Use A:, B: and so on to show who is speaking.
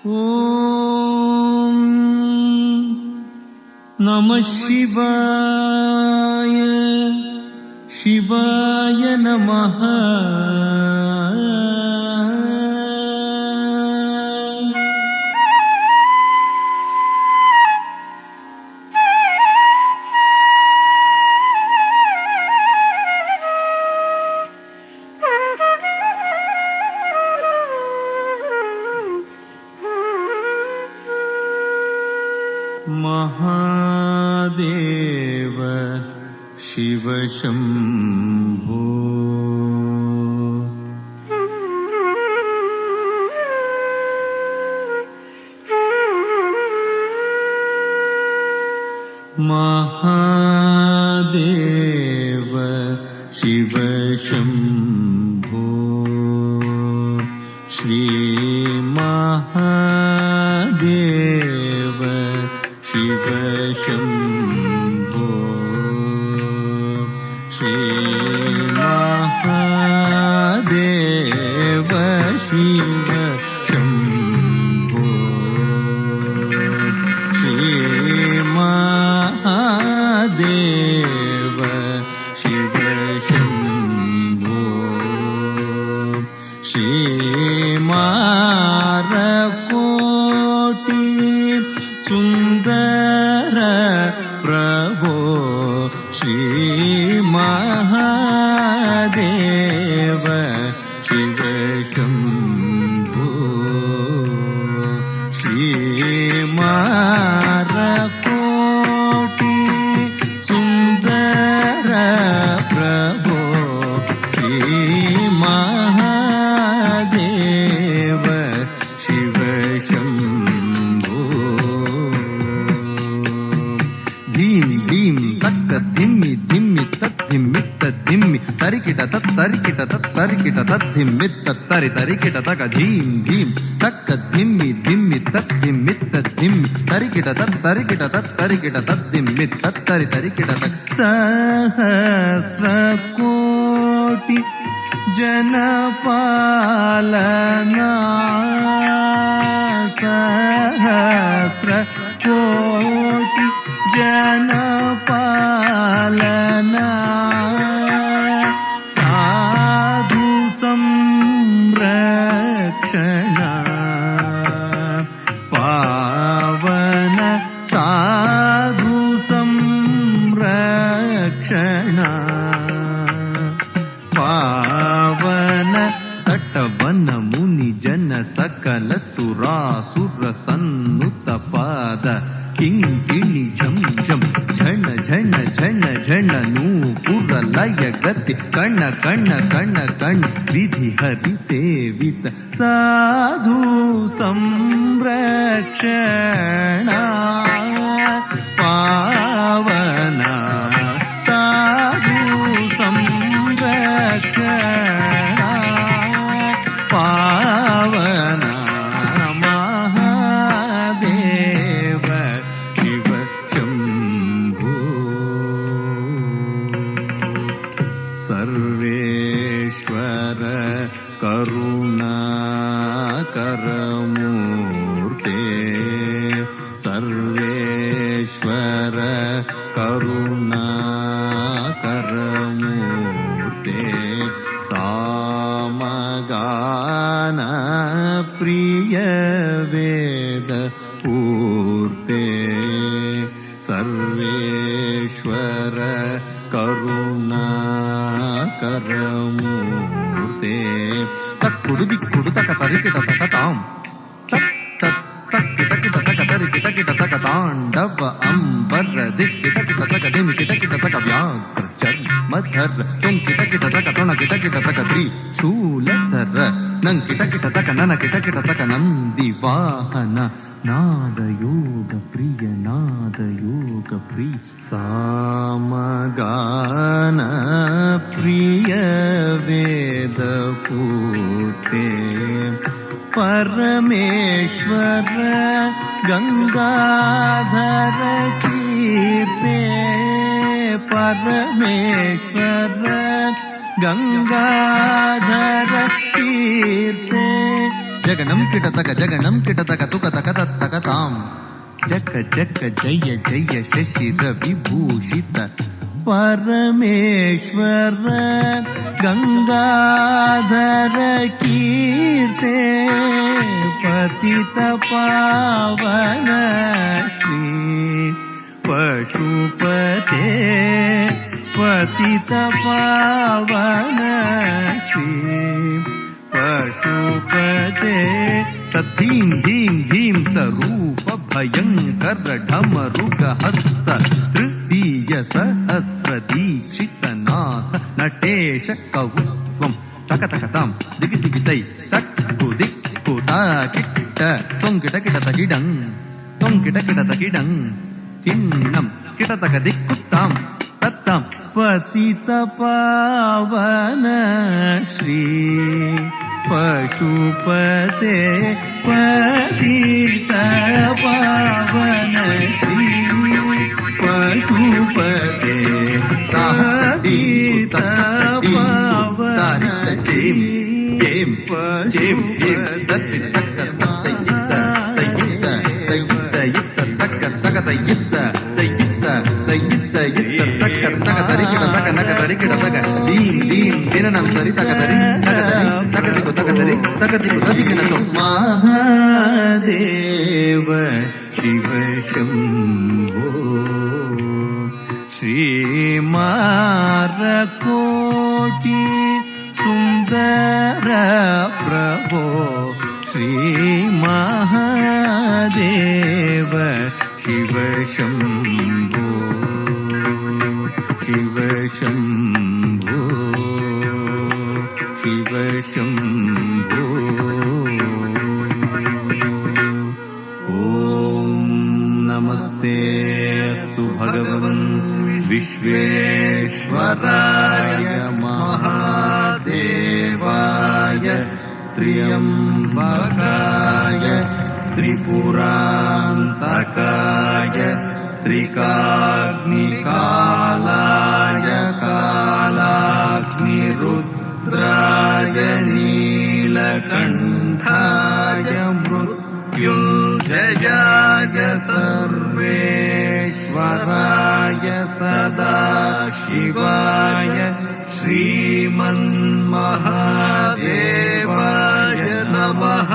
A: ಓಂ ನಮಃ ಶಿವಾಯ. ಶಿವಾಯ ನಮಃ. ಮಹಾದೇವ ಶಿವ ಶಂಭೋ. ಮಹಾದೇವ ಶಿವ ಶಂಭೋ. ಶ್ರೀ ಮಹಾದೇವ ಶಿವ ಶಂಭೋ. ಶ್ರೀ ಮಹಾದೇವ ಶಿವ ಶಂಭೋ. ಶ್ರೀ ಮಹಾದೇವ ಶಿವ ಶಂಭೋ. ಶ್ರೀ ಮಾರಕೋಟಿ ಸುಂದರ ಪ್ರಭೋ. ಶ್ರೀ ಮಹಾದೇವ ಶಿವ ಶಂಭೋ. ಶ್ರೀ ಮಾರಕೋಟಿ ಸುಂದರ ಪ್ರಭೋ. ಶ್ರೀ ಮಹಾದೇವ ಶಿವ ಶಂಭೋ. ಧೀಂ ಧೀಂ ತಕ್ಕ ಧಿಮ್ಮಿ ಧಿಮ್ಮಿ ತದ್ಧಿಮ್ಮಿತ್ತ ಧಿಮ್ಮಿ ತರಿಕಿಟ ತತ್ತರಿಕಿಟ ತತ್ತರಿಕಿಟ ತದ್ಧಿಮ್ಮಿತ್ತ ತರಿ ತರಿಕಿಟ ತಕ ಧೀಂ ಧೀಂ ತಕ್ಕ ಧಿಮ್ಮಿ ಧಿಮ್ಮಿ ತದ್ಧಿಮ್ಮಿತ್ತ ಧಿಮ್ಮಿ ತರಿಕಿಟ ತತ್ತರಿಕಿಟ ತತ್ತರಿಕಿಟ ತದ್ಧಿಮ್ಮಿತ್ತ ತರಿ ತರಿಕಿಟ ತಕ. ಸಹಸ್ರ ಕೋಟಿ ಜನಪಾಲನಾ. ಸಹಸ್ರ ಕೋಟಿ ಜನಪಾಲನಾ. ಸಾಧು ಸಂರಕ್ಷಣಾ. ಪಾವನ ಸಾಧು ಸಂರಕ್ಷಣಾ. ಪಾವನ ತಟವನ ಮುನಿ ಜನ ಸಕಲ ಸುರಾಸುರ ಸನ್ನುತ ಪಾದ ಕಿಂಕಿಣಿ ಝಂ ಝಂ ಝಣ ಝಣ ಝಣ ಝಣ ನೂಪುರ ಲಯ ಗತಿ ಕಣ್ಣ ಕಣ್ಣ ಕಣ್ಣ ಕಣ್ಣ ವಿಧಿ ಹರಿ ಸೇವಿತ ಸಾಧು ಸಂರಕ್ಷಣಾ. ಪಾವನ ಸಾಧು ಸಂರಕ್ಷಣಾ. ಪಾವನ ಮಹಾದೇವ ಶಿವ ಶಂಭೋ. ಸರ್ವೇಶ್ವರ ಕರುಣಾಕರಮೂರ್ತೆ. ಸರ್ವೇಶ್ವರ ಕರುಣಾಕರಮೂರ್ತೆ. ಸಾಮಗಾನ ಪ್ರಿಯ ವೇದ ಪೂರ್ತೆ. ಸರ್ವೇಶ್ವರ ಕರುಣಾಕರಮೂರ್ತೆ. ತಕ್ಕುಡು ದಿಕ್ಕುಡು ತಕ ತರಿಕಿಟ ತಕ ತಾಂ ತಕ್ ತಕ್ ತಕ್ಕಿಟ ಕಿಟ ತಕ ತರಿಕಿಟ ಕಿಟ ತಕ ತಾಂಡವ ಅಂಬರ ದಿಕ್ಕಿಟ ಕಿಟ ತಕ ದಿಮಿ ಕಿಟ ಕಿಟ ತಕ ವ್ಯಾಘ್ರ ಚರ್ಮಧರ ತುಂಕಿಟ ಕಿಟ ತಕ ತೊಣ ಕಿಟ ಕಿಟ ತಕ ತ್ರಿಶೂಲಧರ ನಂಕಿಟ ಕಿಟ ತಕ ನನ ಕಿಟ ಕಿಟ ತಕ ನಂದಿ ವಾಹನ. ನಾದಯೋಗ ಪ್ರಿಯ ನಾದಯೋಗ ಪ್ರಿಯ. ಸಾಮಗಾನ ಪ್ರಿಯ ವೇದ ಪೂರ್ತೆ. ಪರಮೇಶ್ವರ ಗಂಗಾಧರ ಕೀರ್ತೆ. ಪರಮೇಶ್ವರ ಗಂಗಾಧರ ಕೀರ್ತೆ. ಜಗಣಂ ಕಿಟತಕ ಜಗಣಂ ಕಿಟತಕ ತುಕತಕ ತತ್ತಕತಾಂ ಜಕ ಜಕ ಜಯ ಜಯ ಶಶಿರ ವಿಭೂಷಿತ ಪರಮೇಶ್ವರ ಗಂಗಾಧರ ಕೀರ್ತೆ ಪತಿತ ಪಾವನ ಶ್ರೀ ಪಶುಪತೆ ಪತಿತ ಪಾವನ ಶ್ರೀ ಪಶುಪತೆ ತದ್ಧೀಂ ಧೀಂ ಧೀಂ ತರೂಪ ಭಯಂಕರ ಢಮರುಗ ಹಸ್ತ ತೃತೀಯ ಸಹಸ್ರ ದೀಕ್ಷಿತ ನಾಥ ನಟೇಶ ಕೌತ್ವಂ ತಕ ತಕ ತಾಂ ದಿಗಿ ದಿಗಿ ತೈ ತಕ್ಕು ದಿಕ್ಕು ಕಿಟ್ಟ ತೊಂಕಿಟ ಕಿಟ ತಗಿಡಂ ತೊಂಕಿಟ ಕಿಟ ತಗಿಡಂ ಕಿಣ್ಣಂ ಕಿಟತಕ ದಿಕ್ಕುತ್ತಾಂ ತತ್ತಾಂ ಪತಿತ ಪಾವನ ಶ್ರೀ ಪಶುಪತೆ ಪತಿತ ಪಾವನ ಶ್ರೀ ಪಶುಪತೆ ಪತಿತ ಪಾವನ ಶ್ರೀ ಮಹಾದೇವ ಶಿವ ಶಂಭೋ ಶ್ರೀಮಾರಕೋಟಿ ಸುಂದರ ಪ್ರಭೋ ಶ್ರೀ ಮಹಾದೇವ ಶಿವ ಶಂಭೋ ಶಿವ ಶಂಭೋ ಶಿವ ಶಂಭೋ ಓಂ ನಮಸ್ತೆ ಅಸ್ತು ಭಗವನ್ ವಿಶ್ವೇಶ್ವರಾಯ ಮಹಾದೇವಾಯ ತ್ರ್ಯಂಬಕಾಯ ತ್ರಿಪುರಾಂತಕಾಯ ತ್ರಿಕಾಗ್ನಿಕಾಲಾಯ ಕಾಲಾಗ್ನಿರುದ್ರಾಯ ನೀಲಕಂಠಾಯ ಮೃತ್ಯುಂಜಯಾಯ ಸರ್ವೇಶ್ವರಾಯ ಸದಾಶಿವಾಯ ಶ್ರೀಮನ್ಮಹಾದೇವಾಯ ನಮಃ.